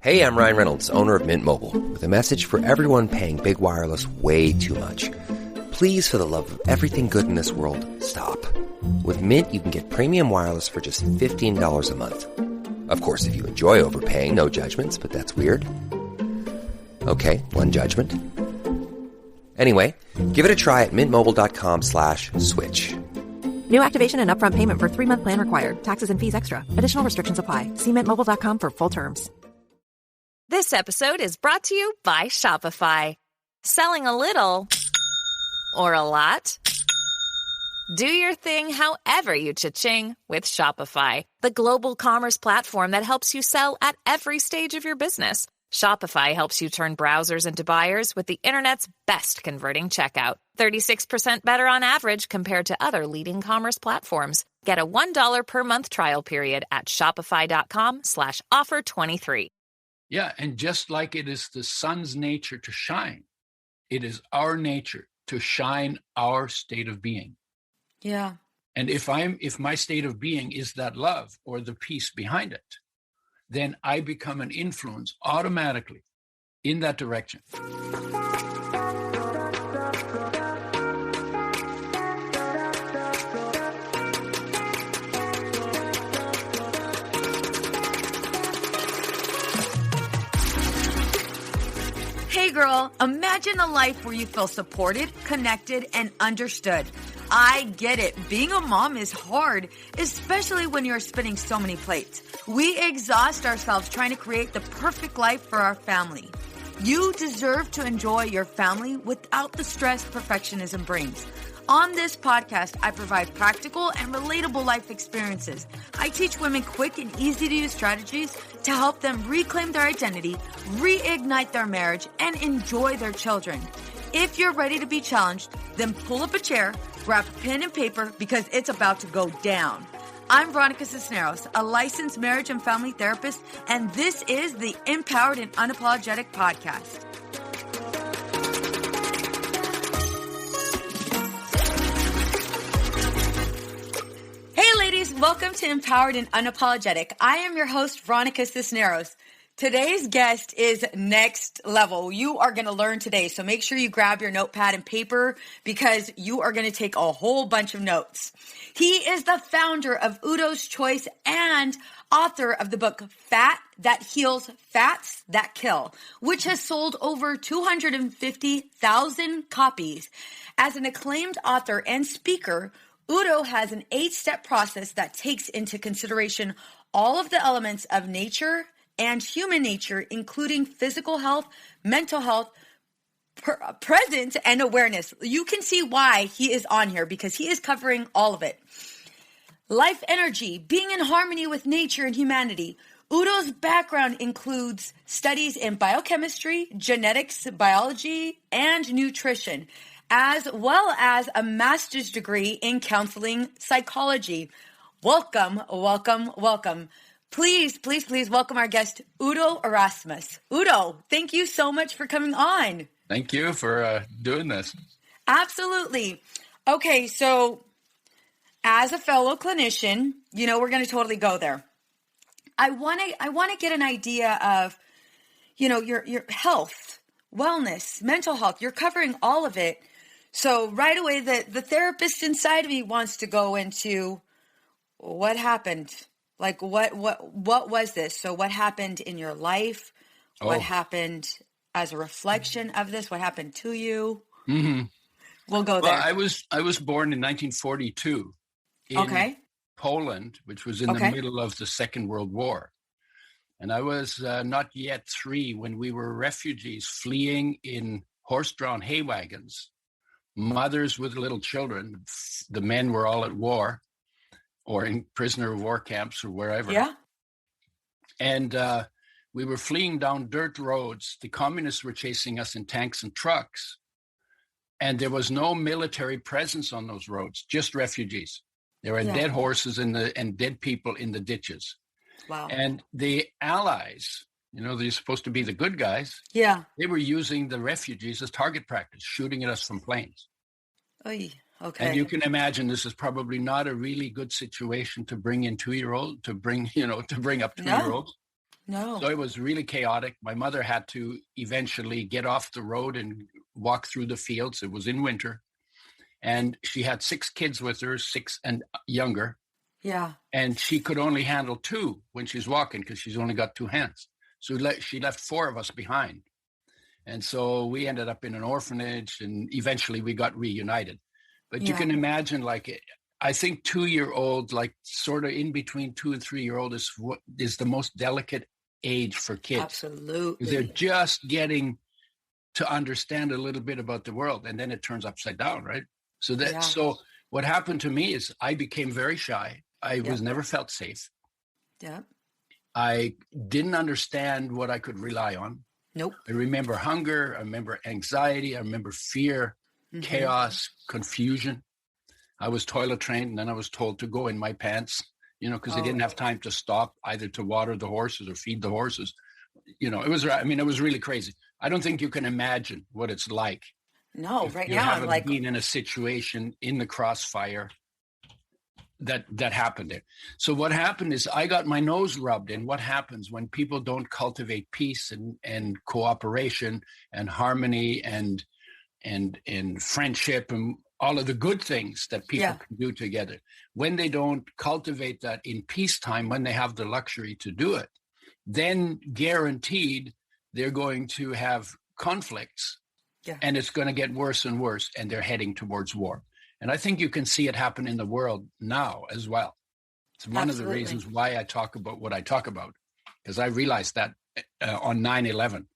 Hey, I'm Ryan Reynolds, owner of Mint Mobile, with a message for everyone paying big wireless way too much. Please, for the love of everything good in this world, stop. With Mint, you can get premium wireless for just $15 a month. Of course, if you enjoy overpaying, no judgments, but that's weird. Okay, one judgment. Anyway, give it a try at mintmobile.com/switch. New activation and upfront payment for 3-month plan required. Taxes and fees extra. Additional restrictions apply. See mintmobile.com for full terms. This episode is brought to you by Shopify. Selling a little or a lot? Do your thing however you cha-ching with Shopify, the global commerce platform that helps you sell at every stage of your business. Shopify helps you turn browsers into buyers with the internet's best converting checkout. 36% better on average compared to other leading commerce platforms. Get a $1 per month trial period at shopify.com/offer23. Yeah, and just like it is the sun's nature to shine, it is our nature to shine our state of being. Yeah. And if my state of being is that love or the peace behind it, then I become an influence automatically in that direction. Hey girl, imagine a life where you feel supported, connected, and understood. I get it. Being a mom is hard, especially when you're spinning so many plates. We exhaust ourselves trying to create the perfect life for our family. You deserve to enjoy your family without the stress perfectionism brings. On this podcast, I provide practical and relatable life experiences. I teach women quick and easy-to-use strategies to help them reclaim their identity, reignite their marriage, and enjoy their children. If you're ready to be challenged, then pull up a chair, grab a pen and paper, because it's about to go down. I'm Veronica Cisneros, a licensed marriage and family therapist, and this is the Empowered and Unapologetic Podcast. Hey ladies, welcome to Empowered and Unapologetic. I am your host, Veronica Cisneros. Today's guest is next level. You are going to learn today, so make sure you grab your notepad and paper because you are going to take a whole bunch of notes. He is the founder of Udo's Choice and author of the book Fat That Heals, Fats That Kill, which has sold over 250,000 copies. As an acclaimed author and speaker, Udo has an 8-step process that takes into consideration all of the elements of nature and human nature, including physical health, mental health, presence, and awareness. You can see why he is on here because he is covering all of it. Life energy, being in harmony with nature and humanity. Udo's background includes studies in biochemistry, genetics, biology, and nutrition, as well as a master's degree in counseling psychology. Welcome, welcome, welcome. Please welcome our guest, Udo Erasmus. Udo, thank you so much for coming on. Thank you for doing this. Absolutely. Okay, so as a fellow clinician, we're going to totally go there. I want to get an idea of, your health, wellness, mental health. You're covering all of it. So right away, the therapist inside of me wants to go into what happened. Like what was this? So what happened in your life? What happened as a reflection of this? What happened to you? Mm-hmm. We'll go there. Well, I was born in 1942 in Poland, which was in the middle of the Second World War. And I was not yet 3 when we were refugees fleeing in horse-drawn hay wagons, mothers with little children. The men were all at war, or in prisoner of war camps or wherever. Yeah. And we were fleeing down dirt roads. The communists were chasing us in tanks and trucks. And there was no military presence on those roads, just refugees. There were dead horses and dead people in the ditches. Wow. And the Allies, they're supposed to be the good guys. Yeah. They were using the refugees as target practice, shooting at us from planes. Oy. Okay. And you can imagine this is probably not a really good situation to bring in 2-year-old, to bring up 2-year-olds. No. So it was really chaotic. My mother had to eventually get off the road and walk through the fields. It was in winter. And she had 6 kids with her, 6 and younger. Yeah. And she could only handle 2 when she's walking because she's only got 2 hands. So she left 4 of us behind. And so we ended up in an orphanage, and eventually we got reunited. But you can imagine, like, I think 2-year-old, like sort of in between 2 and 3-year-old is what is the most delicate age for kids. Absolutely. They're just getting to understand a little bit about the world, and then it turns upside down, right? So what happened to me is I became very shy. I was never felt safe. Yeah. I didn't understand what I could rely on. Nope. I remember hunger. I remember anxiety. I remember fear, chaos, confusion. I was toilet trained, and then I was told to go in my pants, because they didn't have time to stop either to water the horses or feed the horses. It was really crazy. I don't think you can imagine what it's like. No, right now I'm like being in a situation in the crossfire that happened there. So what happened is I got my nose rubbed in what happens when people don't cultivate peace and cooperation and harmony and friendship and all of the good things that people can do together. When they don't cultivate that in peacetime, when they have the luxury to do it, then guaranteed they're going to have conflicts, and it's going to get worse and worse, and they're heading towards war. And I think you can see it happen in the world now as well. It's one of the reasons why I talk about what I talk about, because I realized that on 9/11,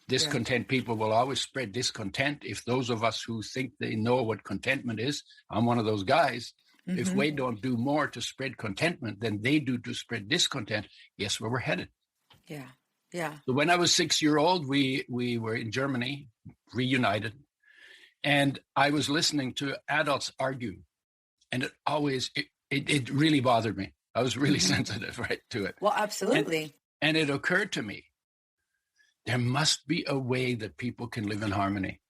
discontent people will always spread discontent. If those of us who think they know what contentment is, I'm one of those guys. If we don't do more to spread contentment than they do to spread discontent, guess where we're headed? Yeah. Yeah. So when I was 6-year-old, we were in Germany, reunited. And I was listening to adults argue, and it really bothered me. I was really sensitive, right, to it. Well, absolutely. And it occurred to me, there must be a way that people can live in harmony.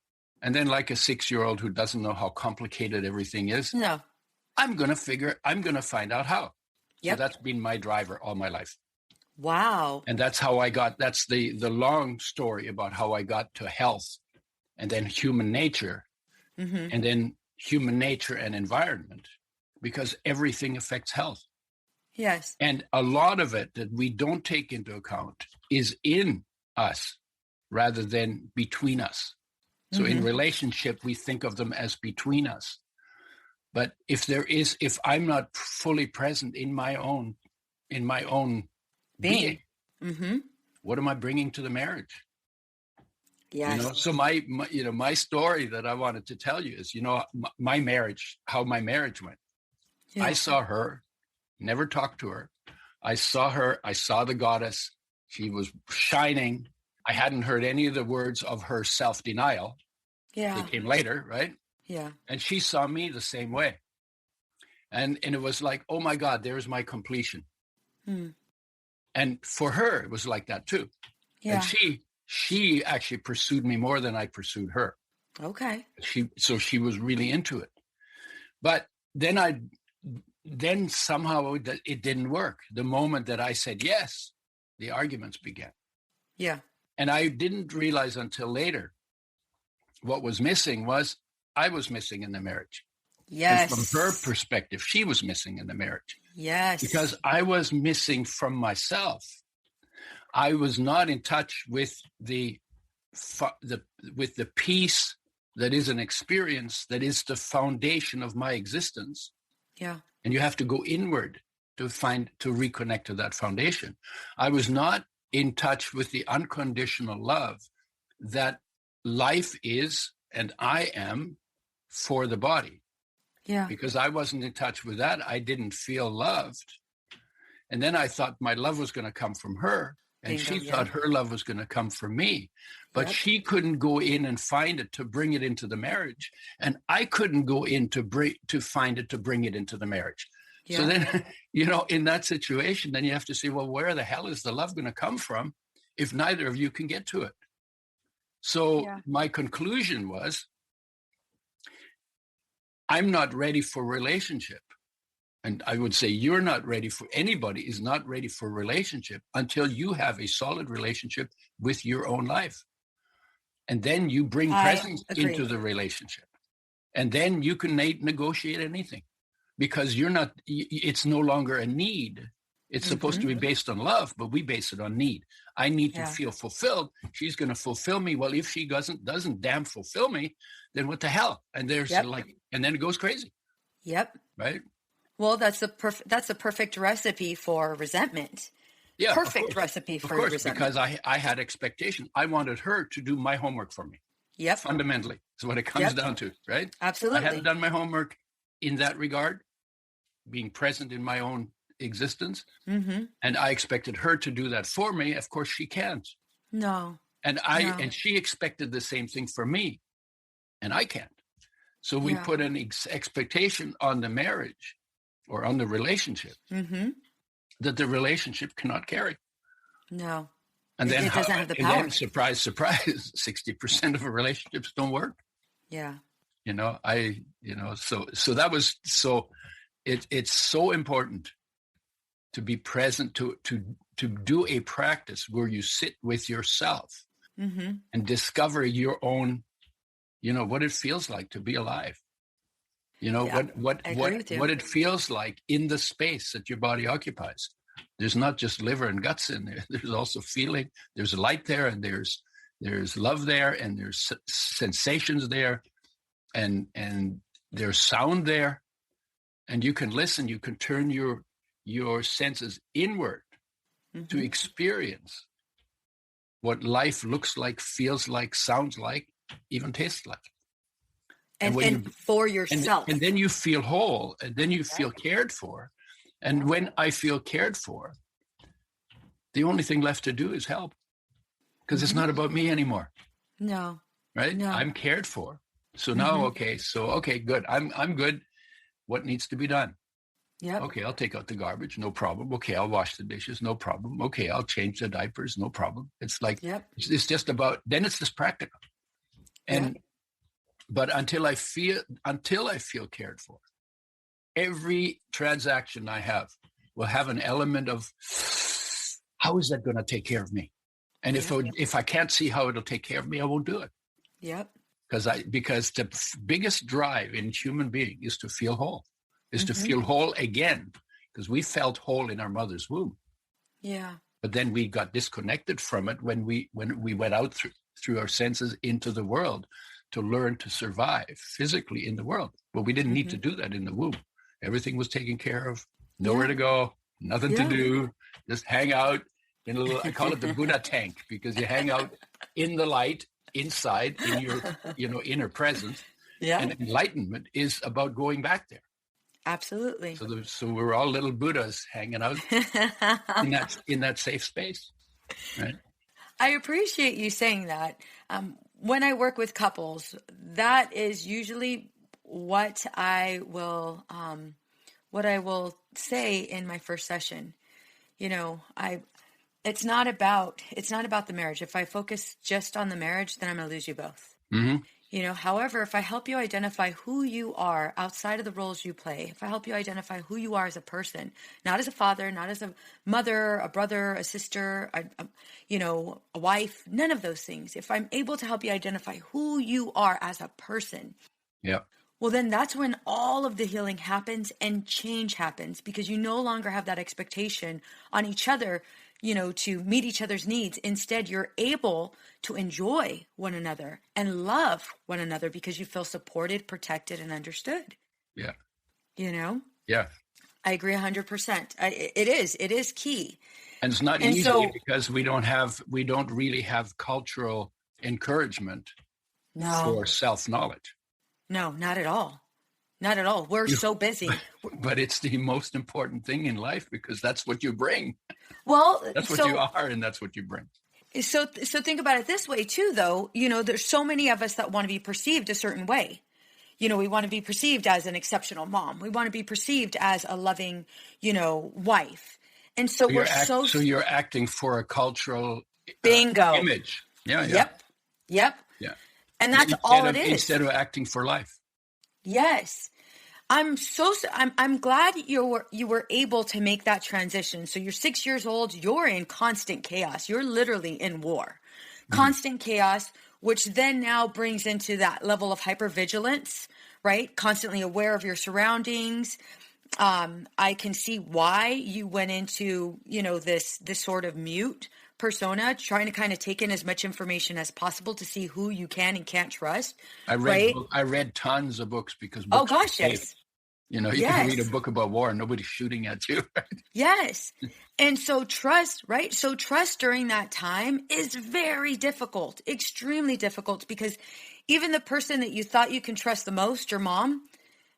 And then, like a 6-year-old who doesn't know how complicated everything is, I'm going to find out how. So that's been my driver all my life. Wow. And that's the long story about how I got to health, and then human nature, and then human nature and environment, because everything affects health. Yes. And a lot of it that we don't take into account is in us rather than between us. So in relationship, we think of them as between us. But if I'm not fully present in my own being, what am I bringing to the marriage? Yes. So my story that I wanted to tell you is, my marriage, how my marriage went. I saw her, never talked to her. I saw her. I saw the goddess. She was shining. I hadn't heard any of the words of her self-denial. Yeah. They came later, right? Yeah. And she saw me the same way. And it was like, oh my God, there's my completion. And for her, it was like that too. Yeah. And she actually pursued me more than I pursued her. Okay. So she was really into it. But then somehow it didn't work. The moment that I said yes, the arguments began. Yeah. And I didn't realize until later what was missing was I was missing in the marriage. Yes. And from her perspective, she was missing in the marriage. Yes. Because I was missing from myself. I was not in touch with the peace that is an experience, that is the foundation of my existence. Yeah. And you have to go inward to reconnect to that foundation. I was not in touch with the unconditional love that life is and I am for the body. Yeah. Because I wasn't in touch with that. I didn't feel loved. And then I thought my love was going to come from her. And she thought her love was going to come from me. But she couldn't go in and find it to bring it into the marriage. And I couldn't go in to find it to bring it into the marriage. Yeah. So then, in that situation, then you have to say, well, where the hell is the love going to come from if neither of you can get to it? So my conclusion was, I'm not ready for relationship And I would say anybody is not ready for a relationship until you have a solid relationship with your own life. And then you bring presence into the relationship. And then you can negotiate anything, because it's no longer a need. It's supposed to be based on love, but we base it on need. I need to feel fulfilled. She's going to fulfill me. Well, if she doesn't damn fulfill me, then what the hell? And there's and then it goes crazy. Yep. Right. Well, that's a perfect recipe for resentment. Yeah. Perfect recipe for resentment. Because I had expectations. I wanted her to do my homework for me. Yep. Fundamentally, is what it comes down to, right? Absolutely. I hadn't done my homework in that regard, being present in my own existence. And I expected her to do that for me. Of course, she can't. No. And she expected the same thing for me, and I can't. So we put an expectation on the marriage or on the relationship that the relationship cannot carry. No. And then, it doesn't have the power. And then surprise, surprise, 60% of relationships don't work. Yeah. So that was, it's so important to be present, to do a practice where you sit with yourself and discover your own, what it feels like to be alive. What it feels like in the space that your body occupies. There's not just liver and guts in there. There's also feeling. There's light there, and there's love there, and there's sensations there, and there's sound there, and you can listen. You can turn your senses inward to experience what life looks like, feels like, sounds like, even tastes like. And for yourself. And then you feel whole, and then you feel cared for. And when I feel cared for, the only thing left to do is help, because it's not about me anymore. No. Right? No. I'm cared for. So now, okay, good. I'm good. What needs to be done? Yeah. Okay, I'll take out the garbage. No problem. Okay, I'll wash the dishes. No problem. Okay, I'll change the diapers. No problem. It's like, it's just about, then it's just practical. And, but until I feel cared for, every transaction I have will have an element of, how is that going to take care of me? And if I can't see how it'll take care of me, I won't do it. Yep. Because the biggest drive in human being is to feel whole, is to feel whole again, because we felt whole in our mother's womb. Yeah. But then we got disconnected from it when we went out through our senses into the world to learn to survive physically in the world. But we didn't need to do that in the womb. Everything was taken care of, nowhere to go, nothing to do, just hang out in a little, I call it the Buddha tank, because you hang out in the light, inside, in your, inner presence. Yeah. And enlightenment is about going back there. Absolutely. So we're all little Buddhas hanging out in that safe space. Right. I appreciate you saying that. When I work with couples, that is usually what I will say in my first session. It's not about the marriage. If I focus just on the marriage, then I'm going to lose you both. However, if I help you identify who you are outside of the roles you play, if I help you identify who you are as a person, not as a father, not as a mother, a brother, a sister, a wife, none of those things. If I'm able to help you identify who you are as a person, well, then that's when all of the healing happens and change happens, because you no longer have that expectation on each other, to meet each other's needs. Instead, you're able to enjoy one another and love one another because you feel supported, protected, and understood. Yeah. Yeah. I agree 100%. It is key. And it's not easy because we don't really have cultural encouragement for self-knowledge. No, not at all. Not at all. We're so busy. But it's the most important thing in life, because that's what you bring. Well, that's what you are, and that's what you bring. So think about it this way too, though. There's so many of us that want to be perceived a certain way. We want to be perceived as an exceptional mom. We want to be perceived as a loving, wife. And so so you're acting for a cultural bingo image. Yeah. Yep. Yeah. And that's all it is. Instead of acting for life. Yes. I'm glad you were able to make that transition. So you're 6 years old, you're in constant chaos. You're literally in war. Constant chaos, which then now brings into that level of hypervigilance, right? Constantly aware of your surroundings. I can see why you went into, this sort of mute persona, trying to kind of take in as much information as possible to see who you can and can't trust. I read tons of books because books are safe. Yes. You can read a book about war and nobody's shooting at you. Right? Yes. And so trust, right? So trust during that time is very difficult, extremely difficult, because even the person that you thought you can trust the most, your mom,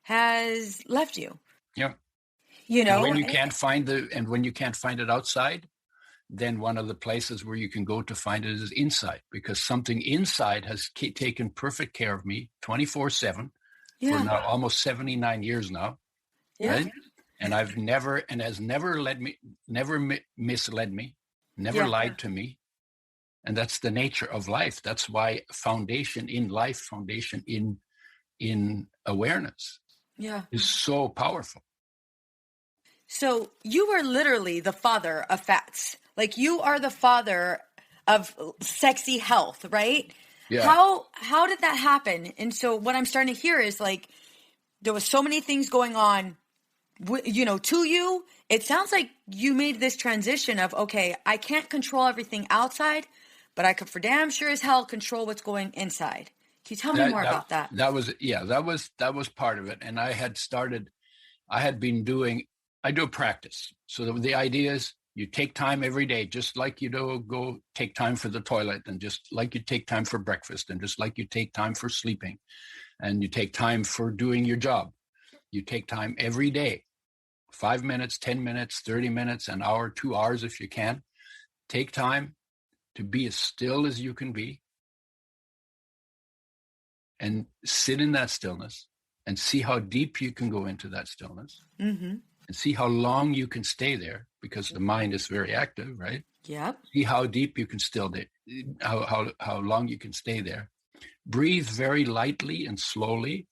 has left you. Yeah. And when you can't find it outside, then one of the places where you can go to find it is inside, because something inside has taken perfect care of me 24/7 for now almost 79 years now. Yeah. Right? And has never misled me, never lied to me. And that's the nature of life. That's why foundation in awareness is so powerful. So you are literally the father of fats. Like, you are the father of sexy health, right? Yeah. How did that happen? And so what I'm starting to hear is, like, there was so many things going on, to you. It sounds like you made this transition of, okay, I can't control everything outside, but I could for damn sure as hell control what's going inside. Can you tell me more about that? That was part of it. And I do a practice. So the idea is, you take time every day, just like you go take time for the toilet, and just like you take time for breakfast, and just like you take time for sleeping, and you take time for doing your job. You take time every day, 5 minutes, 10 minutes, 30 minutes, an hour, 2 hours if you can. Take time to be as still as you can be, and sit in that stillness and see how deep you can go into that stillness. Mm-hmm. And see how long you can stay there, because the mind is very active, right? Yep. See how deep you can how long you can stay there. Breathe very lightly and slowly,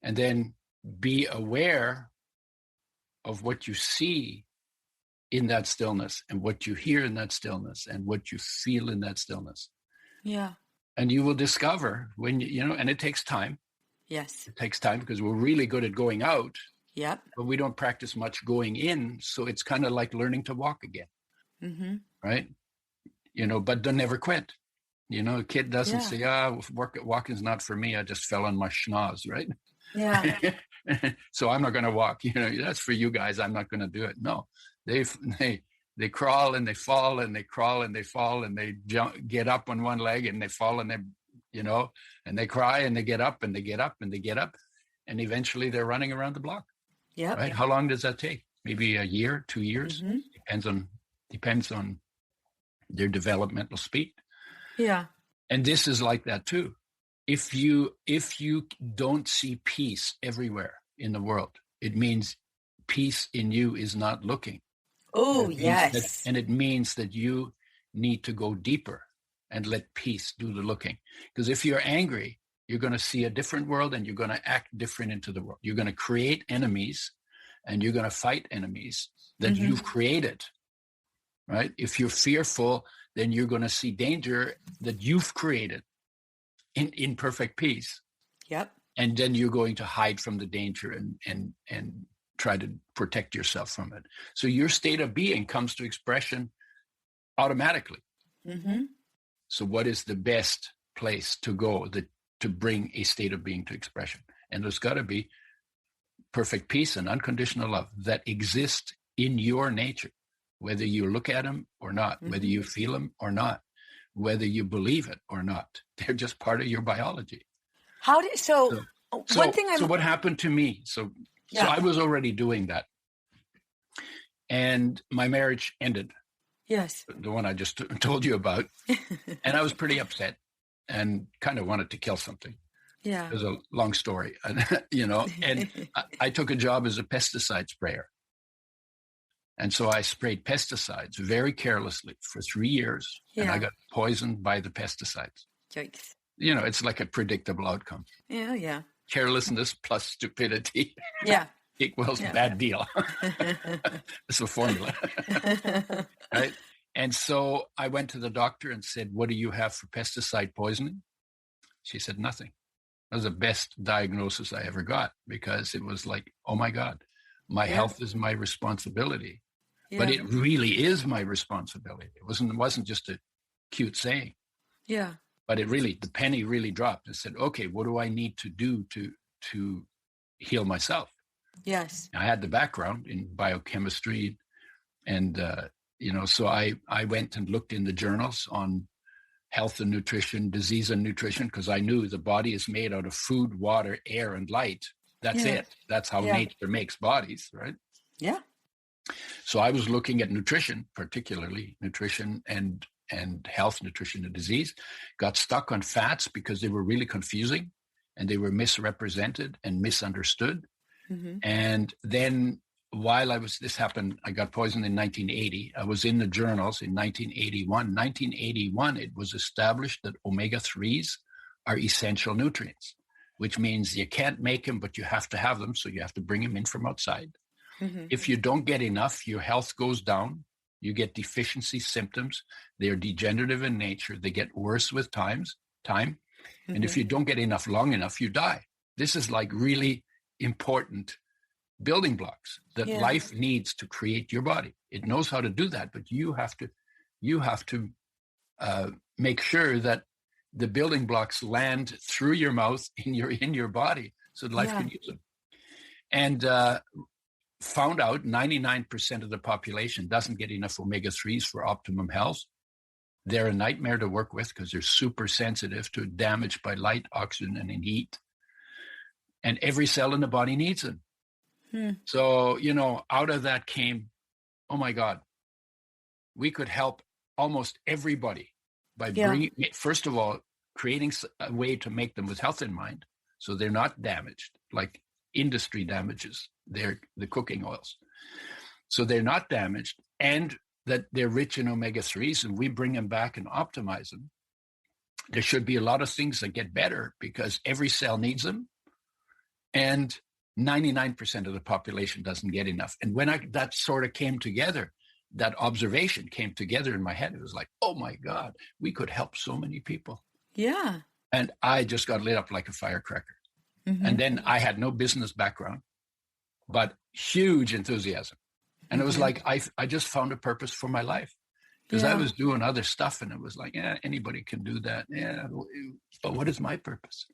and then be aware of what you see in that stillness, and what you hear in that stillness, and what you feel in that stillness. Yeah. And you will discover and it takes time. Yes. It takes time, because we're really good at going out. Yep. But we don't practice much going in. So it's kind of like learning to walk again. Mm-hmm. Right? But don't never quit. A kid doesn't say, walking's not for me. I just fell on my schnoz, right? Yeah. So I'm not going to walk. That's for you guys. I'm not going to do it. No, they crawl and they fall, and they crawl and they fall, and they get up on one leg, and they fall, and and they cry, and they get up, and they get up, and they get up. And eventually they're running around the block. Yeah. Right. How long does that take? Maybe a year, 2 years. Mm-hmm. Depends on their developmental speed. Yeah. And this is like that too. If you don't see peace everywhere in the world, it means peace in you is not looking. Oh, yes. And it means that you need to go deeper and let peace do the looking. Because if you're angry, you're going to see a different world, and you're going to act different into the world. You're going to create enemies, and you're going to fight enemies that you've created, right? If you're fearful, then you're going to see danger that you've created in perfect peace. Yep. And then you're going to hide from the danger and try to protect yourself from it. So your state of being comes to expression automatically. Mm-hmm. So what is the best place to go to bring a state of being to expression? And there's got to be perfect peace and unconditional love that exists in your nature, whether you look at them or not, whether you feel them or not, whether you believe it or not. They're just part of your biology. So what happened to me? So I was already doing that, and my marriage ended. Yes. The one I just told you about. And I was pretty upset and kind of wanted to kill something. Yeah. It was a long story, and I took a job as a pesticide sprayer. And so I sprayed pesticides very carelessly for 3 years, and I got poisoned by the pesticides. Yikes. It's like a predictable outcome. Yeah. carelessness plus stupidity equals bad deal. It's a formula. Right? And so I went to the doctor and said, what do you have for pesticide poisoning? She said, nothing. That was the best diagnosis I ever got, because it was like, oh my God, my health is my responsibility. Yeah. But it really is my responsibility. It wasn't just a cute saying. Yeah. But the penny really dropped and said, okay, what do I need to do to heal myself? Yes. I had the background in biochemistry, and, so I went and looked in the journals on health and nutrition, disease and nutrition, because I knew the body is made out of food, water, air, and light. That's it. That's how nature makes bodies, right? Yeah. So I was looking at nutrition, particularly nutrition and health, nutrition and disease. Got stuck on fats because they were really confusing and they were misrepresented and misunderstood. Mm-hmm. And then this happened, I got poisoned in 1980. I was in the journals in 1981. 1981, it was established that omega-3s are essential nutrients, which means you can't make them, but you have to have them. So you have to bring them in from outside. Mm-hmm. If you don't get enough, your health goes down. You get deficiency symptoms. They're degenerative in nature. They get worse with time. Mm-hmm. And if you don't get enough long enough, you die. This is like really important building blocks that life needs to create your body. It knows how to do that, but you have to make sure that the building blocks land through your mouth in your body so that life can use them. And found out 99% of the population doesn't get enough omega-3s for optimum health. They're a nightmare to work with because they're super sensitive to damage by light, oxygen, and heat. And every cell in the body needs them. So, out of that came, oh my God, we could help almost everybody by bringing, first of all, creating a way to make them with health in mind. So they're not damaged like industry damages the cooking oils. So they're not damaged, and that they're rich in omega-3s, and we bring them back and optimize them. There should be a lot of things that get better because every cell needs them. And 99% of the population doesn't get enough. And when that sort of came together, that observation came together in my head, it was like, oh my God, we could help so many people. Yeah. And I just got lit up like a firecracker. Mm-hmm. And then I had no business background, but huge enthusiasm. And it was like, I just found a purpose for my life, because I was doing other stuff and it was like, anybody can do that. Yeah. But what is my purpose?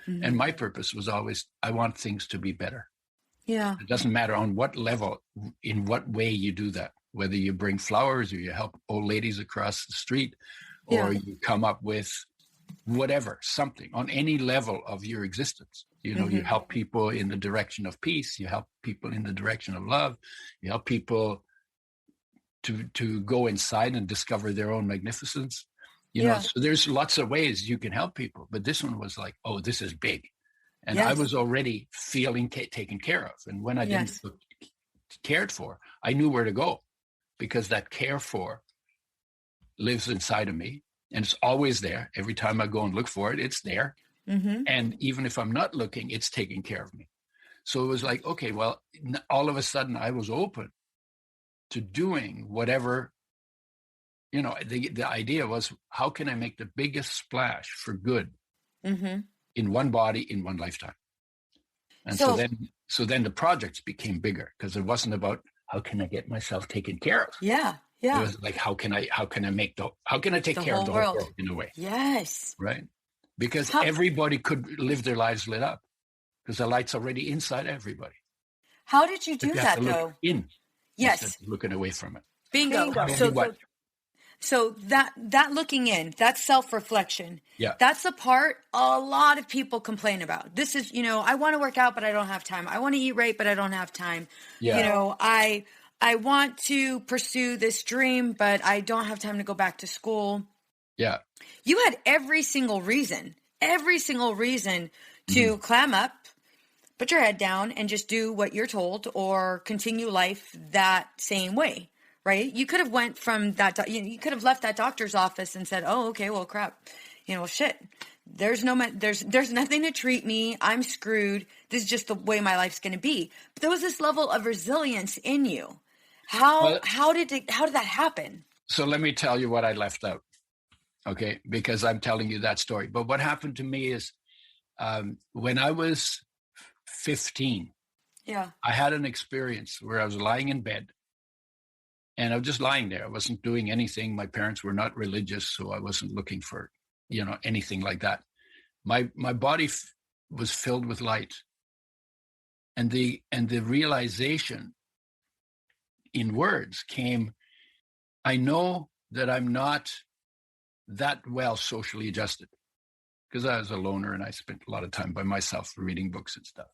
Mm-hmm. And my purpose was always, I want things to be better. Yeah. It doesn't matter on what level, in what way you do that, whether you bring flowers or you help old ladies across the street, or you come up with whatever, something on any level of your existence. You help people in the direction of peace. You help people in the direction of love. You help people to go inside and discover their own magnificence. So there's lots of ways you can help people. But this one was like, oh, this is big. And I was already feeling taken care of. And when I didn't feel cared for, I knew where to go, because that care for lives inside of me. And it's always there. Every time I go and look for it, it's there. Mm-hmm. And even if I'm not looking, it's taking care of me. So it was like, okay, well, all of a sudden I was open to doing whatever. The idea was, how can I make the biggest splash for good in one body, in one lifetime? And so then the projects became bigger, because it wasn't about how can I get myself taken care of. Yeah. Yeah. It was like, how can I take care of the whole world in a way? Yes. Right. Because everybody could live their lives lit up, because the light's already inside everybody. How did you do that, though? In. Yes. Looking away from it. Bingo. So that looking in, that self-reflection, that's the part a lot of people complain about. This is, I want to work out, but I don't have time. I want to eat right, but I don't have time. Yeah. I want to pursue this dream, but I don't have time to go back to school. Yeah. You had every single reason to clam up, put your head down, and just do what you're told, or continue life that same way. Right? You could have went from that, you could have left that doctor's office and said, oh, okay, well, crap. well, shit, there's nothing to treat me. I'm screwed. This is just the way my life's going to be. But there was this level of resilience in you. How did that happen? So let me tell you what I left out. Okay. Because I'm telling you that story. But what happened to me is, when I was 15, I had an experience where I was lying in bed and I was just lying there. I wasn't doing anything. My parents were not religious, so I wasn't looking for, anything like that. My body was filled with light. And the realization in words came, I know that I'm not that well socially adjusted, because I was a loner and I spent a lot of time by myself reading books and stuff.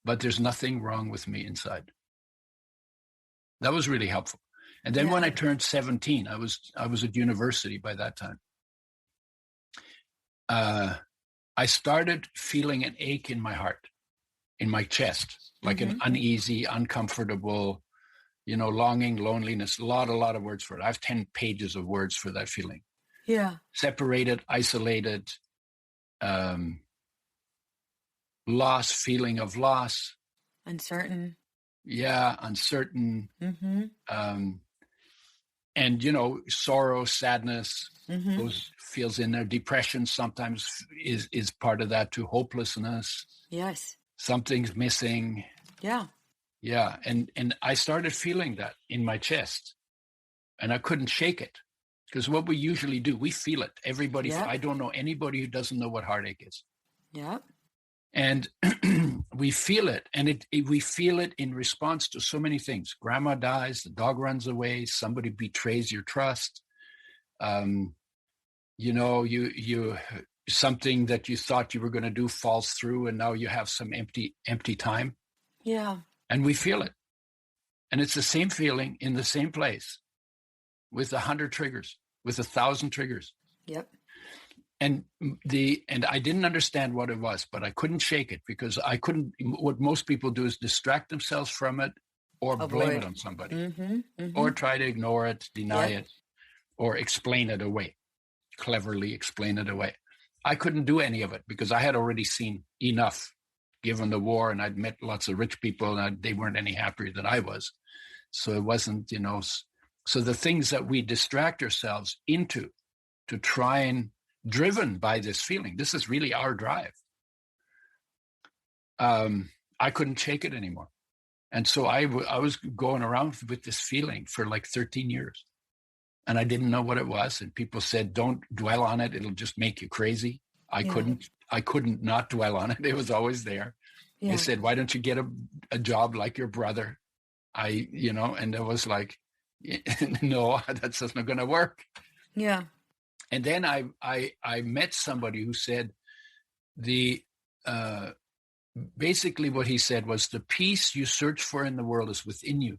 But there's nothing wrong with me inside. That was really helpful. And then when I turned 17, I was at university by that time. I started feeling an ache in my heart, in my chest, like an uneasy, uncomfortable, longing, loneliness, a lot of words for it. I have 10 pages of words for that feeling. Yeah. Separated, isolated, loss, feeling of loss. Uncertain. Yeah, uncertain. And, sorrow, sadness, those feels in there. Depression sometimes is part of that too. Hopelessness. Yes. Something's missing. Yeah. Yeah. And I started feeling that in my chest and I couldn't shake it, because what we usually do, we feel it. Everybody, I don't know anybody who doesn't know what heartache is. Yeah. And we feel it, and we feel it in response to so many things. Grandma dies, the dog runs away, somebody betrays your trust. You something that you thought you were going to do falls through, and now you have some empty time. Yeah. And we feel it. And it's the same feeling in the same place with 100 triggers, with 1,000 triggers. Yep. And I didn't understand what it was, but I couldn't shake it, because I couldn't. What most people do is distract themselves from it, or blame it on somebody, or try to ignore it, deny it, or explain it away, cleverly explain it away. I couldn't do any of it because I had already seen enough, given the war, and I'd met lots of rich people, and they weren't any happier than I was. So it wasn't, so the things that we distract ourselves into to try and, driven by this feeling, this is really our drive. I couldn't shake it anymore. And so I was going around with this feeling for like 13 years. And I didn't know what it was. And people said, don't dwell on it. It'll just make you crazy. I couldn't not dwell on it. It was always there. Yeah. They said, why don't you get a job like your brother? And it was like, no, that's just not going to work. Yeah. And then I met somebody who said basically what he said was, the peace you search for in the world is within you.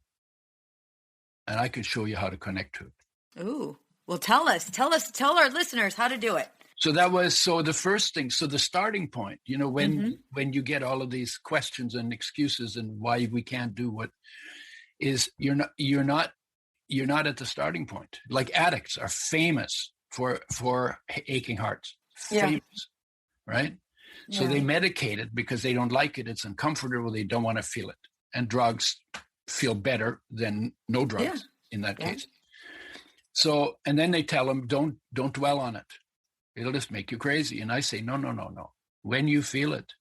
And I can show you how to connect to it. Ooh, well, tell our listeners how to do it. So the first thing, so the starting point, when you get all of these questions and excuses and why we can't do what is, you're not at the starting point. Like addicts are famous for aching hearts, famous, right? So they medicate it because they don't like it. It's uncomfortable. They don't want to feel it. And drugs feel better than no drugs in that case. So, and then they tell them, don't dwell on it. It'll just make you crazy. And I say, no. When you feel it.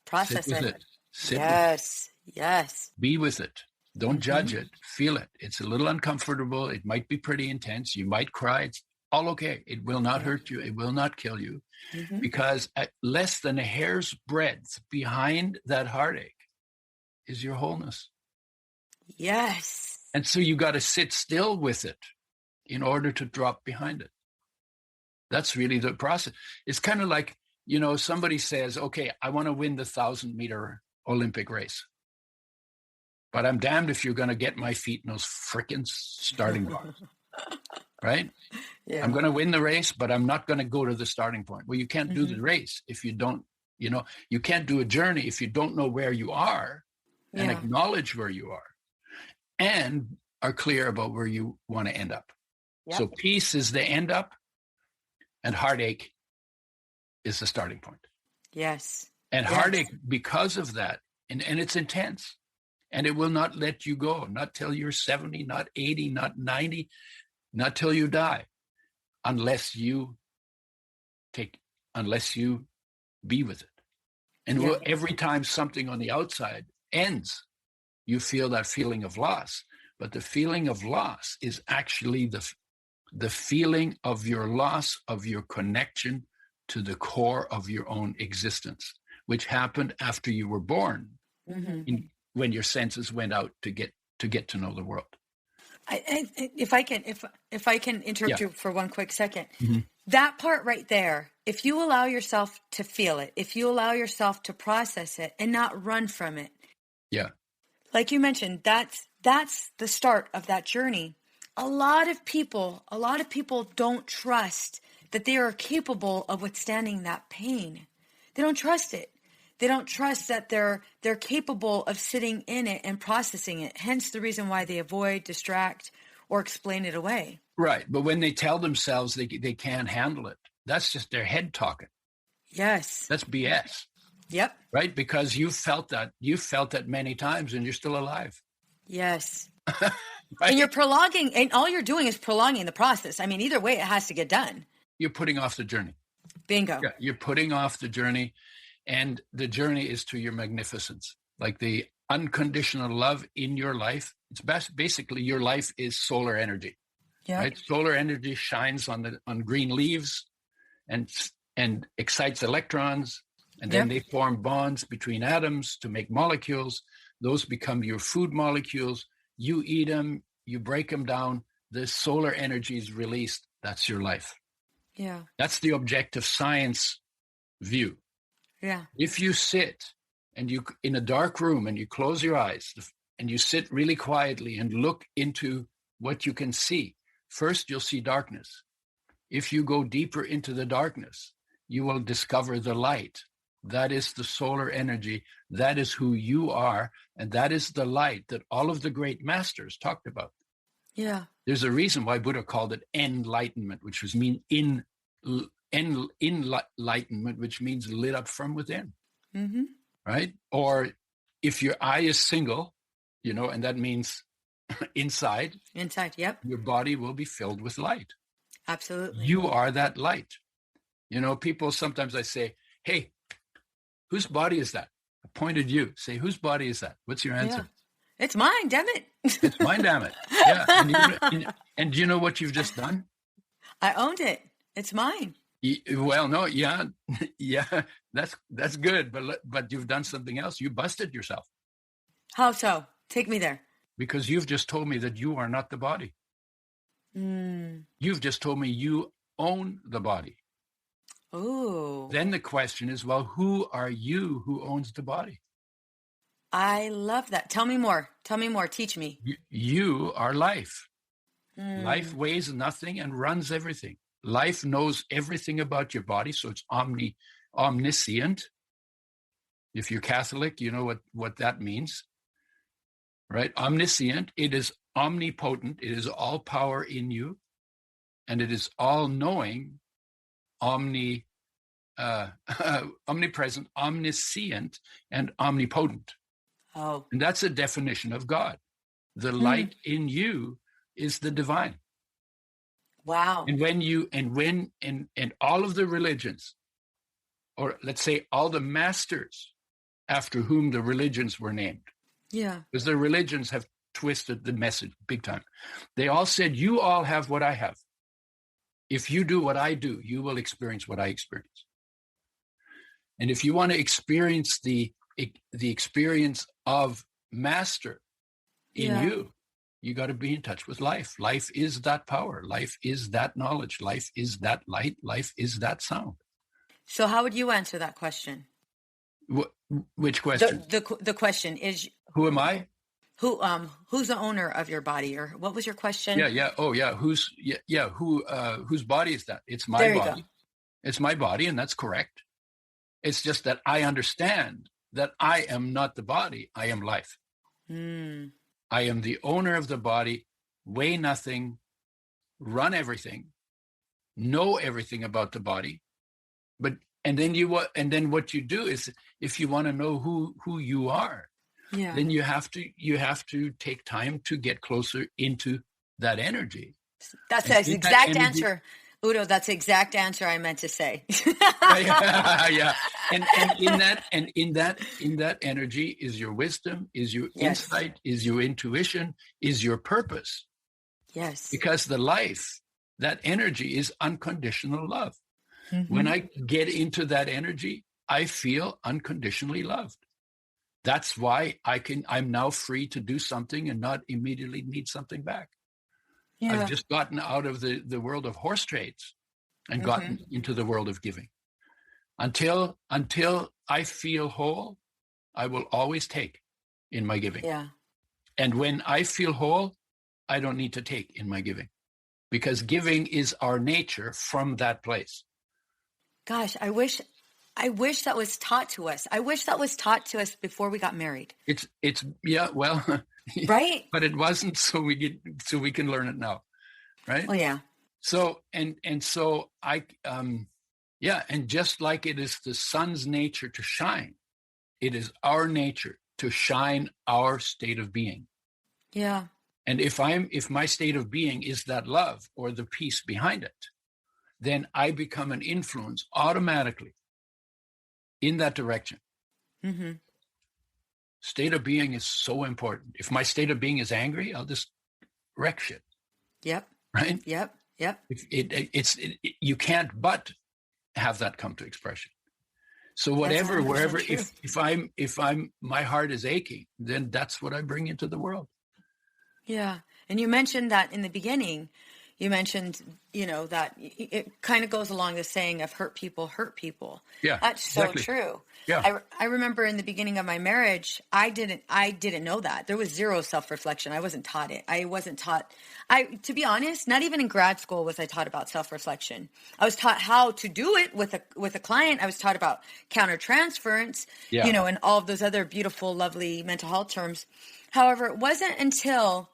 Process Sit with it. Sit yes. with it. Yes. Be with it. Don't judge it. Feel it. It's a little uncomfortable. It might be pretty intense. You might cry. It's all okay. It will not hurt you. It will not kill you. Because at less than a hair's breadth behind that heartache is your wholeness. Yes. And so you got to sit still with it in order to drop behind it. That's really the process. It's kind of like, somebody says, okay, I want to win the 1,000-meter Olympic race. But I'm damned if you're going to get my feet in those frickin' starting blocks, right? Yeah. I'm going to win the race, but I'm not going to go to the starting point. Well, you can't do the race if you don't, you can't do a journey if you don't know where you are and acknowledge where you are and are clear about where you want to end up. Yep. So peace is the end up. And heartache is the starting point. Yes. And heartache, because of that, and it's intense. And it will not let you go, not till you're 70, not 80, not 90, not till you die, unless you be with it. And every time something on the outside ends, you feel that feeling of loss. But the feeling of loss is actually the feeling of your loss of your connection to the core of your own existence, which happened after you were born, when your senses went out to get to know the world. If I can interrupt you for one quick second, that part right there, if you allow yourself to feel it, if you allow yourself to process it and not run from it, like you mentioned, that's the start of that journey. A lot of people don't trust that they are capable of withstanding that pain. They don't trust it. They don't trust that they're capable of sitting in it and processing it. Hence the reason why they avoid, distract, or explain it away. Right. But when they tell themselves they can't handle it, that's just their head talking. Yes. That's BS. Yep. Right? Because you felt that many times and you're still alive. Yes. Right? And you're prolonging, and all you're doing is prolonging the process. I mean, either way, it has to get done. You're putting off the journey. Bingo. Yeah, you're putting off the journey, and the journey is to your magnificence. Like the unconditional love in your life. It's basically your life is solar energy. Yeah. Right? Solar energy shines on green leaves and excites electrons, and then they form bonds between atoms to make molecules. Those become your food molecules. You eat them, you break them down. The solar energy is released. That's your life. Yeah. That's the objective science view. Yeah. If you sit and you in a dark room and you close your eyes and you sit really quietly and look into what you can see, first you'll see darkness. If you go deeper into the darkness, you will discover the light. That is the solar energy. That is who you are. And that is the light that all of the great masters talked about. Yeah. There's a reason why Buddha called it enlightenment, which was enlightenment, which means lit up from within. Mm-hmm. Right? Or if your eye is single, and that means inside. Inside, yep. Your body will be filled with light. Absolutely. You are that light. People, sometimes I say, hey, whose body is that? I pointed you. Say, whose body is that? What's your answer? Yeah. It's mine, damn it. It's mine, damn it. Yeah. And do you know what you've just done? I owned it. It's mine. Well, no, yeah, that's good. But you've done something else. You busted yourself. How so? Take me there. Because you've just told me that you are not the body. You've just told me you own the body. Oh. Then the question is, well, who are you who owns the body? I love that. Tell me more. Teach me. You are life. Life weighs nothing and runs everything. Life knows everything about your body, so it's omniscient. If you're Catholic, you know what that means, right? Omniscient. It is omnipotent. It is all power in you, and it is all-knowing, omnipresent, omniscient, and omnipotent. Oh. And that's a definition of God. The light in you is the divine. Wow. And when all of the religions, or let's say all the masters after whom the religions were named. Yeah. Because the religions have twisted the message big time. They all said, you all have what I have. If you do what I do, you will experience what I experience. And if you want to experience the experience of master in you got to be in touch with life. Life is that power. Life is that knowledge. Life is that light. Life is that sound. So how would you answer that question? Which question? The question is, who am I? Who's the owner of your body, or what was your question? Yeah. Oh, yeah. Whose body is that? It's my body. Go. It's my body, and that's correct. It's just that I understand that I am not the body. I am life. I am the owner of the body, weigh nothing, run everything, know everything about the body, and then what you do is, if you want to know who you are, then you have to take time to get closer into that energy. That's the exact answer. Udo, that's the exact answer I meant to say. Yeah. And in that energy is your wisdom, is your insight, is your intuition, is your purpose. Yes. Because that energy is unconditional love. Mm-hmm. When I get into that energy, I feel unconditionally loved. That's why I'm now free to do something and not immediately need something back. Yeah. I've just gotten out of the world of horse trades and gotten into the world of giving. Until I feel whole, I will always take in my giving. Yeah. And when I feel whole, I don't need to take in my giving, because giving is our nature from that place. Gosh, I wish that was taught to us. I wish that was taught to us before we got married. It's yeah, well, right. But it wasn't, so we can learn it now, right? Oh yeah. So so I and just like it is the sun's nature to shine, it is our nature to shine our state of being. Yeah. And if my state of being is that love or the peace behind it, then I become an influence automatically in that direction. Mm-hmm. State of being is so important. If my state of being is angry, I'll just wreck shit. Yep. Right? Yep. You can't but have that come to expression. So wherever, if my heart is aching, then that's what I bring into the world. Yeah. And you mentioned that in the beginning. You mentioned, that it kind of goes along the saying of hurt people hurt people. Yeah, that's exactly. So true. Yeah. I remember in the beginning of my marriage, I didn't know that. There was zero self-reflection. I wasn't taught it. To be honest, not even in grad school was I taught about self-reflection. I was taught how to do it with a client. I was taught about countertransference, and all of those other beautiful, lovely mental health terms. However, it wasn't until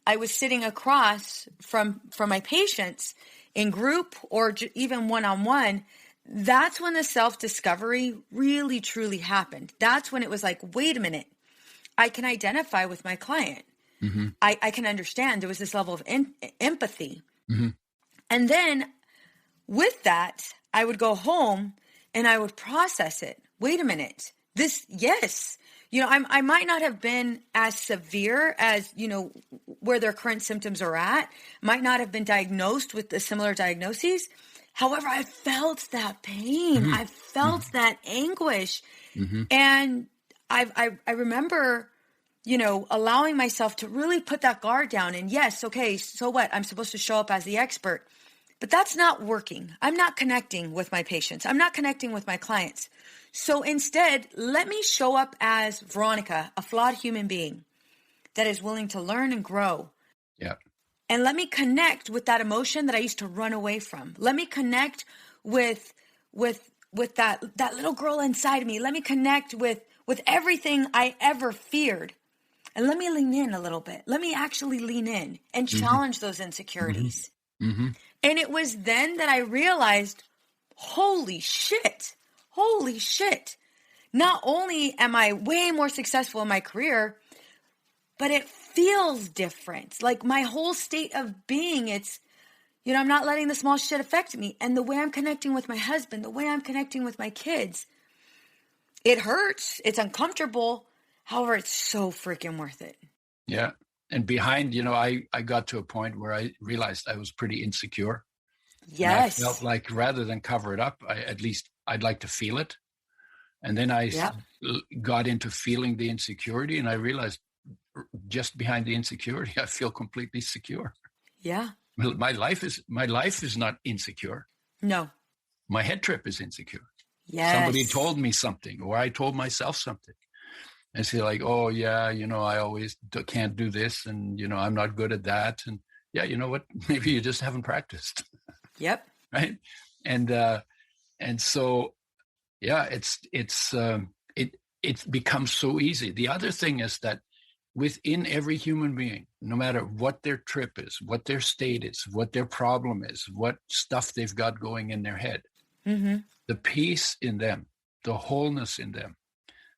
I was sitting across from my patients in group or even one-on-one, that's when the self-discovery really, truly happened. That's when it was like, wait a minute, I can identify with my client. Mm-hmm. I can understand. There was this level of empathy. Mm-hmm. And then with that, I would go home and I would process it. Wait a minute. I might not have been as severe as, where their current symptoms are at, might not have been diagnosed with the similar diagnoses. However, I felt that pain. Mm-hmm. I felt that anguish. Mm-hmm. And I remember, allowing myself to really put that guard down. And yes, okay, so what? I'm supposed to show up as the expert. But that's not working. I'm not connecting with my patients. I'm not connecting with my clients. So instead, let me show up as Veronica, a flawed human being that is willing to learn and grow. Yeah. And let me connect with that emotion that I used to run away from. Let me connect with that little girl inside of me. Let me connect with everything I ever feared. And let me lean in a little bit. Let me actually lean in and challenge those insecurities. Mm-hmm. And it was then that I realized, holy shit. Not only am I way more successful in my career, but it feels different. Like my whole state of being, it's, I'm not letting the small shit affect me. And the way I'm connecting with my husband, the way I'm connecting with my kids, it hurts. It's uncomfortable. However, it's so freaking worth it. Yeah. And behind, I got to a point where I realized I was pretty insecure. Yes. And I felt like rather than cover it up, I'd like to feel it. And then I got into feeling the insecurity, and I realized just behind the insecurity, I feel completely secure. Yeah. My life is not insecure. No. My head trip is insecure. Yes. Somebody told me something, or I told myself something. And say like, oh yeah, I always can't do this, and I'm not good at that. And yeah, you know what? Maybe you just haven't practiced. Yep. Right. And so, yeah, it becomes so easy. The other thing is that within every human being, no matter what their trip is, what their state is, what their problem is, what stuff they've got going in their head, the peace in them, the wholeness in them,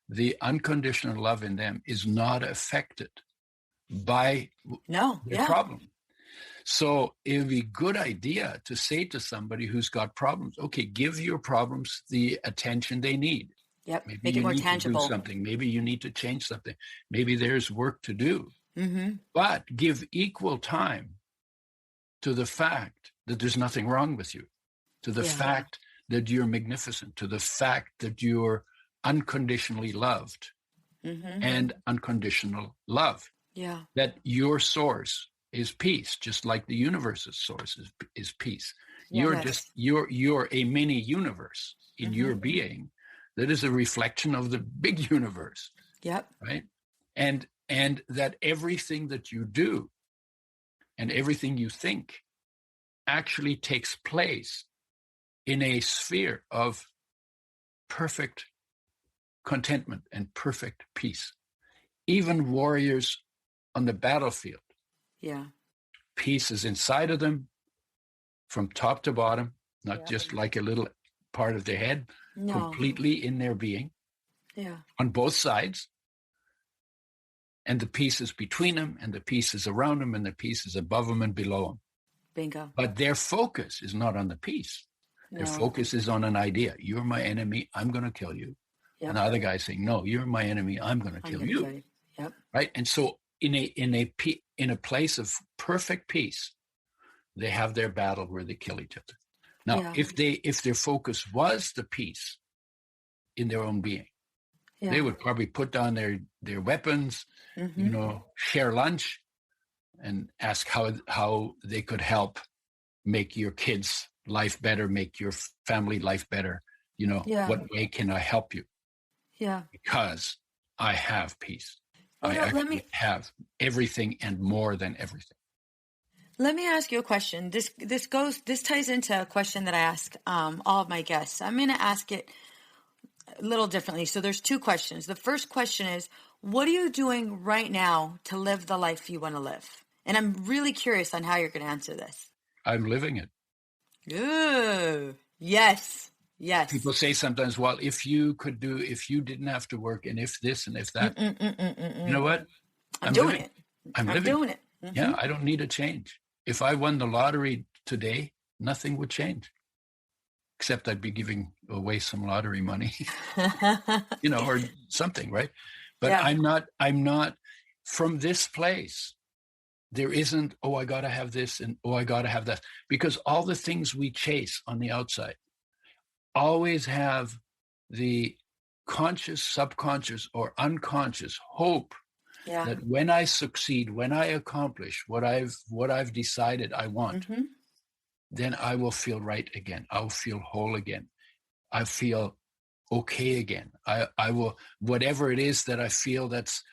the unconditional love in them is not affected by the problem. So it would be a good idea to say to somebody who's got problems, okay, give your problems the attention they need. Yep. Maybe Make you it more need tangible. to do something. Maybe you need to change something. Maybe there's work to do. But give equal time to the fact that there's nothing wrong with you, to the fact that you're magnificent, to the fact that you're unconditionally loved and unconditional love. Yeah. That your source is peace, just like the universe's source is peace. You're a mini universe in your being that is a reflection of the big universe. Yep. Right. And that everything that you do and everything you think actually takes place in a sphere of perfect contentment and perfect peace. Even warriors on the battlefield, peace is inside of them from top to bottom, not just like a little part of their head, completely in their being, on both sides. And the peace is between them, and the peace is around them, and the peace is above them and below them. Bingo. But their focus is not on the peace. Their focus is on an idea. You're my enemy. I'm going to kill you. And the other guy saying, no, you're my enemy. I'm going to kill you. Yep. Right. And so in a place of perfect peace, they have their battle where they kill each other. Now, if their focus was the peace in their own being, they would probably put down their weapons, share lunch, and ask how they could help make your kids' life better, make your family life better. What way can I help you? Yeah. Because I have peace. I actually have everything and more than everything. Let me ask you a question. This ties into a question that I ask all of my guests. I'm going to ask it a little differently. So there's two questions. The first question is, what are you doing right now to live the life you want to live? And I'm really curious on how you're going to answer this. I'm living it. Ooh, yes. People say sometimes, well, if you didn't have to work, and if this and if that, you know what? I'm doing it. I'm doing it. Yeah, I don't need a change. If I won the lottery today, nothing would change. Except I'd be giving away some lottery money, or something, right? But I'm not from this place. There isn't, I got to have this and, I got to have that. Because all the things we chase on the outside always have the conscious, subconscious, or unconscious hope that when I succeed, when I accomplish what I've decided I want, then I will feel right again. I'll feel whole again. I feel okay again. I will, whatever it is that I feel that's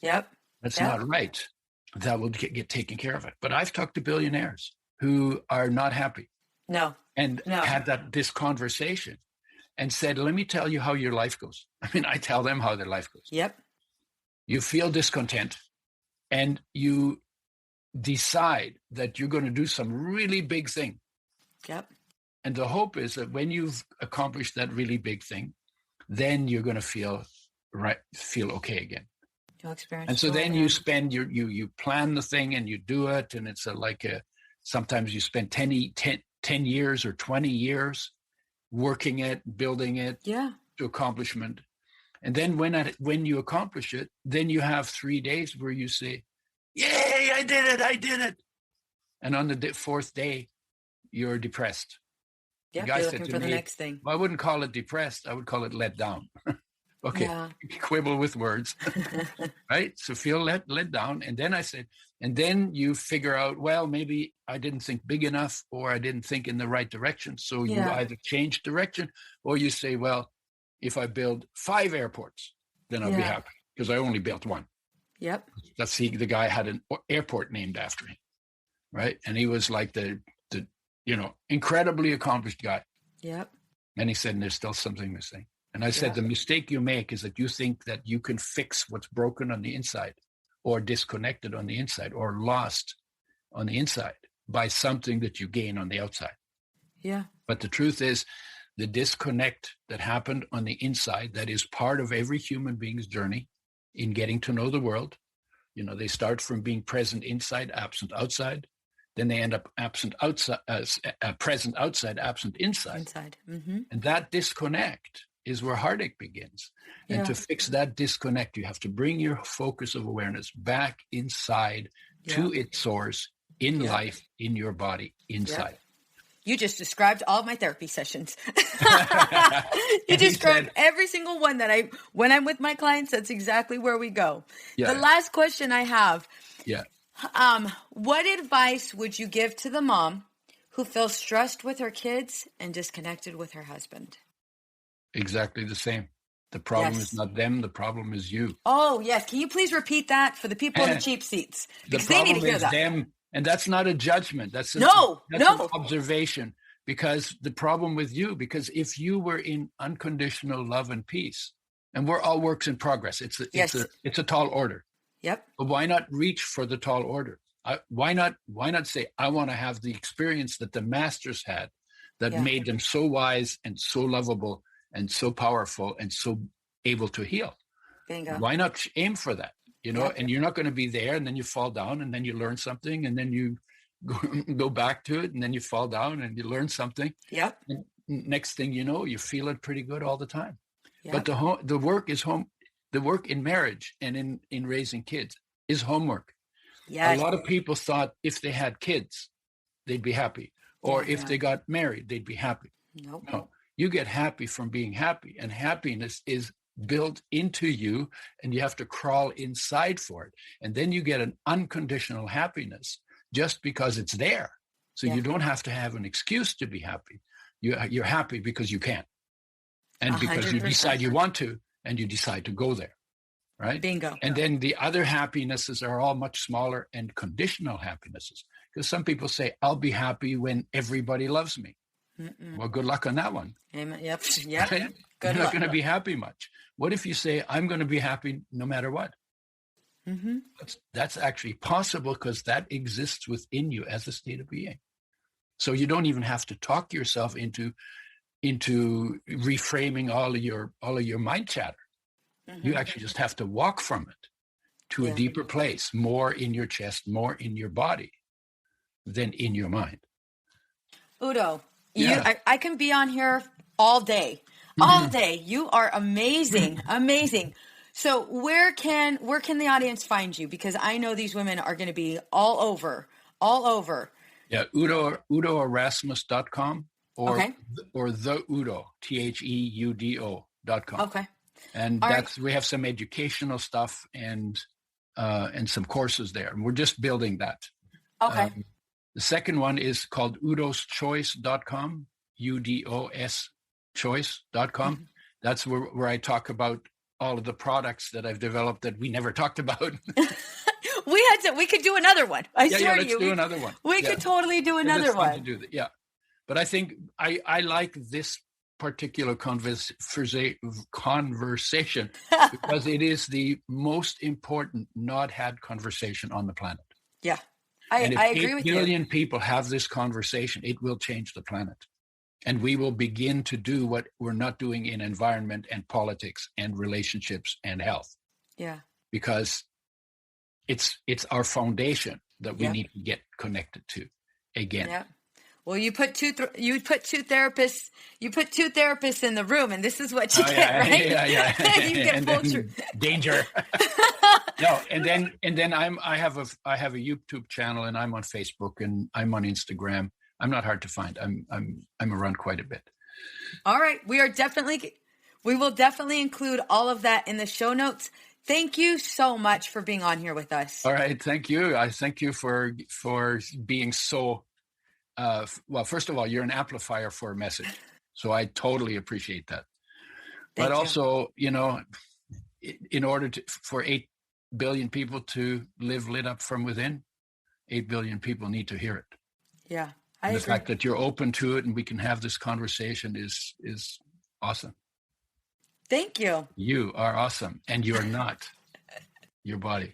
not right, that will get taken care of it. But I've talked to billionaires who are not happy. Had this conversation and said, let me tell you how your life goes. I mean, I tell them how their life goes. Yep. You feel discontent and you decide that you're going to do some really big thing. Yep. And the hope is that when you've accomplished that really big thing, then you're going to feel okay again. You'll experience. And so then you spend you plan the thing and you do it. And it's sometimes you spend 10 years or 20 years working it, building it to accomplishment. And then when you accomplish it, then you have 3 days where you say, yay, I did it. And on the fourth day, you're depressed. Yeah, the guy you're said looking to for me, the next thing. Well, I wouldn't call it depressed. I would call it let down. Okay, quibble with words, right? So feel let down. And then I said, and then you figure out, well, maybe I didn't think big enough or I didn't think in the right direction. So you either change direction or you say, well, if I build 5 airports, then I'll be happy because I only built 1. Yep. That's the guy had an airport named after him, right? And he was like the incredibly accomplished guy. Yep. And he said, and there's still something missing. And I said, the mistake you make is that you think that you can fix what's broken on the inside or disconnected on the inside or lost on the inside by something that you gain on the outside. Yeah. But the truth is, the disconnect that happened on the inside, that is part of every human being's journey in getting to know the world. You know, they start from being present inside, absent outside. Then they end up present outside, absent inside. Mm-hmm. And that disconnect is where heartache begins. And to fix that disconnect, you have to bring your focus of awareness back inside to its source in life, in your body, inside. You just described all of my therapy sessions. You described every single one when I'm with my clients, that's exactly where we go. The last question I have. What advice would you give to the mom who feels stressed with her kids and disconnected with her husband? Exactly the same. The problem is not them. The problem is you. Oh, yes. Can you please repeat that for the people in the cheap seats? Because the they need to hear is that. Them, and that's not a judgment. That's an observation. Because the problem with you, because if you were in unconditional love and peace, and we're all works in progress, it's a tall order. Yep. But why not reach for the tall order? Why not say, I want to have the experience that the masters had that made them so wise and so lovable and so powerful and so able to heal? Bingo. Why not aim for that? You know, and you're not going to be there, and then you fall down, and then you learn something, and then you go back to it, and then you fall down and you learn something. Yep. And next thing you know, you're feeling pretty good all the time. Yep. But the work is home. The work in marriage and in raising kids is homework. Yes. A lot of people thought if they had kids, they'd be happy. Or if they got married, they'd be happy. Nope. No, you get happy from being happy. And happiness is built into you, and you have to crawl inside for it. And then you get an unconditional happiness just because it's there. So you don't have to have an excuse to be happy. You're happy because you can. And because 100%. You decide you want to, and you decide to go there, right? Bingo. And then the other happinesses are all much smaller and conditional happinesses. Because some people say, I'll be happy when everybody loves me. Mm-mm. Well, good luck on that one. Amen. Yep. Right? You're not going to be happy much. What if you say, I'm going to be happy no matter what? Mm-hmm. That's actually possible because that exists within you as a state of being. So you don't even have to talk yourself into reframing all of your mind chatter. Mm-hmm. You actually just have to walk from it to a deeper place, more in your chest, more in your body than in your mind. Udo, I can be on here all day. All day. You are amazing. Amazing. So where can the audience find you? Because I know these women are going to be all over. Yeah, UdoErasmus.com or the Udo, THEUDO.com. Okay. And we have some educational stuff and some courses there. And we're just building that. Okay. The second one is called udoschoice.com, UDOS choice.com. Mm-hmm. That's where I talk about all of the products that I've developed that we never talked about. We could do another one. I swear to you. Let's do another one. We could totally do another one. To do that. Yeah. But I think I like this particular conversation because it is the most important not had conversation on the planet. Yeah. I agree with you. 8 billion people have this conversation, it will change the planet. And we will begin to do what we're not doing in environment and politics and relationships and health. Yeah. Because it's our foundation that we need to get connected to again. Yeah. Well, you put two therapists in the room, and this is what you get, right? Yeah. You get full danger. No, and then I have a YouTube channel, and I'm on Facebook, and I'm on Instagram. I'm not hard to find. I'm around quite a bit. All right, we will definitely include all of that in the show notes. Thank you so much for being on here with us. All right, thank you. I thank you for being so. Well, first of all, you're an amplifier for a message, so I totally appreciate that. But also, in order for 8 billion people to live lit up from within, 8 billion people need to hear it. Yeah. The fact that you're open to it and we can have this conversation is awesome. Thank you. You are awesome. And you're not your body.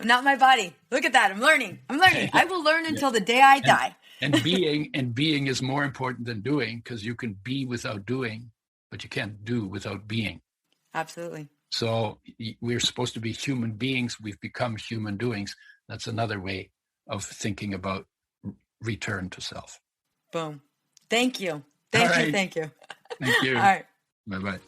Not my body. Look at that. I'm learning. I will learn until the day I die. And being is more important than doing, because you can be without doing, but you can't do without being. Absolutely. So we're supposed to be human beings. We've become human doings. That's another way of thinking about return to self. Boom. Thank you. Thank you. Thank you. All right. Bye-bye.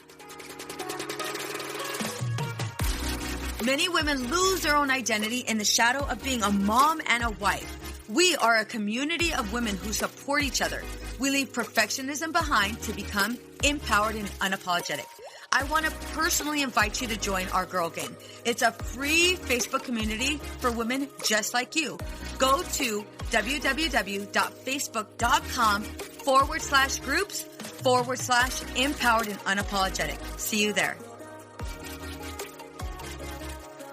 Many women lose their own identity in the shadow of being a mom and a wife. We are a community of women who support each other. We leave perfectionism behind to become empowered and unapologetic. I want to personally invite you to join our Girl Gang. It's a free Facebook community for women just like you. Go to www.facebook.com/groups/empowered and unapologetic. See you there.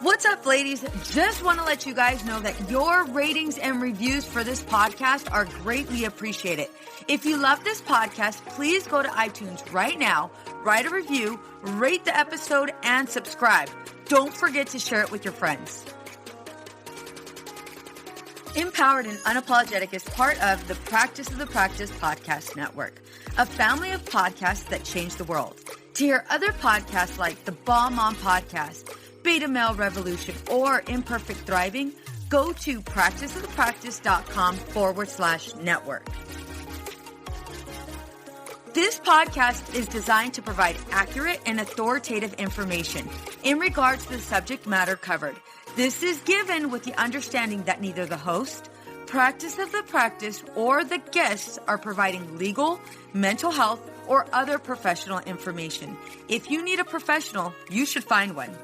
What's up, ladies? Just want to let you guys know that your ratings and reviews for this podcast are greatly appreciated. If you love this podcast, please go to iTunes right now, write a review, rate the episode, and subscribe. Don't forget to share it with your friends. Empowered and Unapologetic is part of the Practice of the Practice podcast network, a family of podcasts that change the world. To hear other podcasts like the Bomb Mom Podcast, Beta Male Revolution, or Imperfect Thriving, go to practiceofthepractice.com/network. This podcast is designed to provide accurate and authoritative information in regards to the subject matter covered. This is given with the understanding that neither the host, Practice of the Practice, or the guests are providing legal, mental health, or other professional information. If you need a professional, you should find one.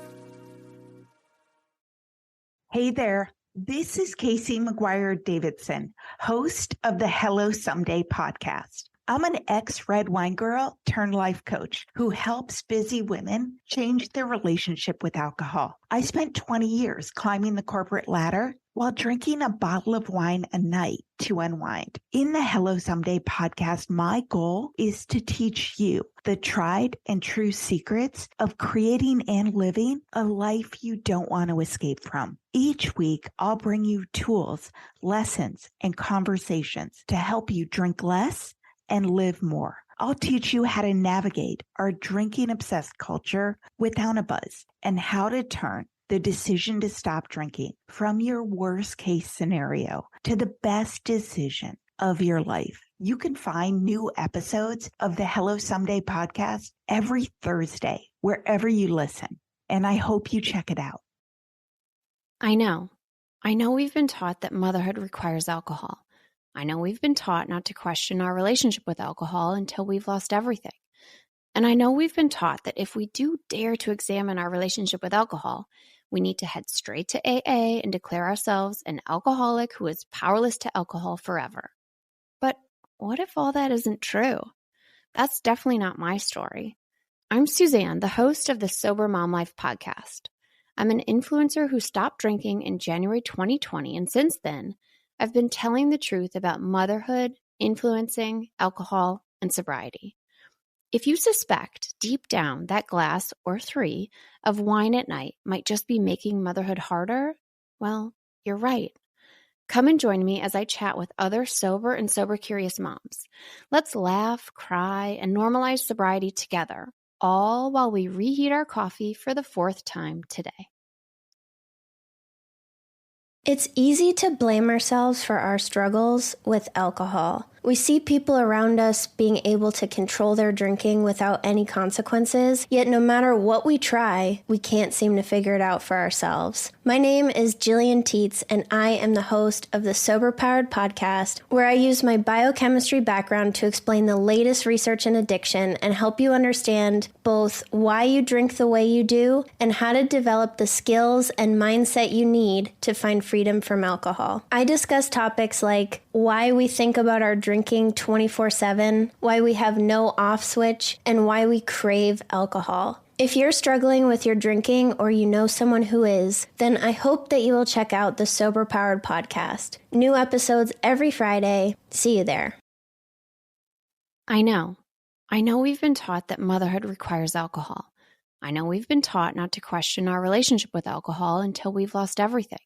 Hey there, this is Casey McGuire Davidson, host of the Hello Someday podcast. I'm an ex-red wine girl turned life coach who helps busy women change their relationship with alcohol. I spent 20 years climbing the corporate ladder while drinking a bottle of wine a night to unwind. In the Hello Someday podcast, my goal is to teach you the tried and true secrets of creating and living a life you don't want to escape from. Each week, I'll bring you tools, lessons, and conversations to help you drink less and live more. I'll teach you how to navigate our drinking-obsessed culture without a buzz and how to turn the decision to stop drinking from your worst-case scenario to the best decision of your life. You can find new episodes of the Hello Someday podcast every Thursday, wherever you listen, and I hope you check it out. I know we've been taught that motherhood requires alcohol. I know we've been taught not to question our relationship with alcohol until we've lost everything. And I know we've been taught that if we do dare to examine our relationship with alcohol, we need to head straight to AA and declare ourselves an alcoholic who is powerless to alcohol forever. But what if all that isn't true? That's definitely not my story. I'm Suzanne, the host of the Sober Mom Life podcast. I'm an influencer who stopped drinking in January 2020, and since then, I've been telling the truth about motherhood, influencing, alcohol, and sobriety. If you suspect deep down that glass or 3 of wine at night might just be making motherhood harder, well, you're right. Come and join me as I chat with other sober and sober-curious moms. Let's laugh, cry, and normalize sobriety together, all while we reheat our coffee for the 4th time today. It's easy to blame ourselves for our struggles with alcohol. We see people around us being able to control their drinking without any consequences, yet no matter what we try, we can't seem to figure it out for ourselves. My name is Jillian Teets, and I am the host of the Sober Powered podcast, where I use my biochemistry background to explain the latest research in addiction and help you understand both why you drink the way you do and how to develop the skills and mindset you need to find freedom from alcohol. I discuss topics like why we think about our drinking 24/7, why we have no off switch, and why we crave alcohol. If you're struggling with your drinking or you know someone who is, then I hope that you will check out the Sober Powered podcast. New episodes every Friday. See you there. I know we've been taught that motherhood requires alcohol. I know we've been taught not to question our relationship with alcohol until we've lost everything.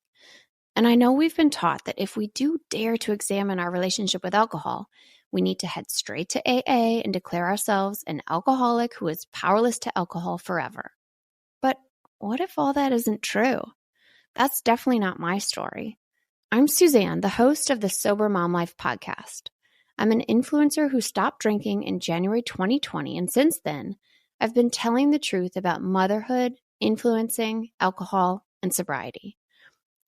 And I know we've been taught that if we do dare to examine our relationship with alcohol, we need to head straight to AA and declare ourselves an alcoholic who is powerless to alcohol forever. But what if all that isn't true? That's definitely not my story. I'm Suzanne, the host of the Sober Mom Life podcast. I'm an influencer who stopped drinking in January 2020, and since then, I've been telling the truth about motherhood, influencing, alcohol, and sobriety.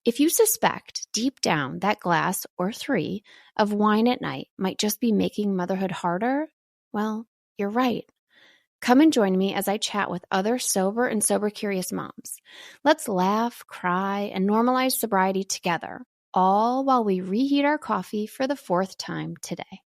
If you suspect deep down that glass or 3 of wine at night might just be making motherhood harder, well, you're right. Come and join me as I chat with other sober and sober-curious moms. Let's laugh, cry, and normalize sobriety together, all while we reheat our coffee for the 4th time today.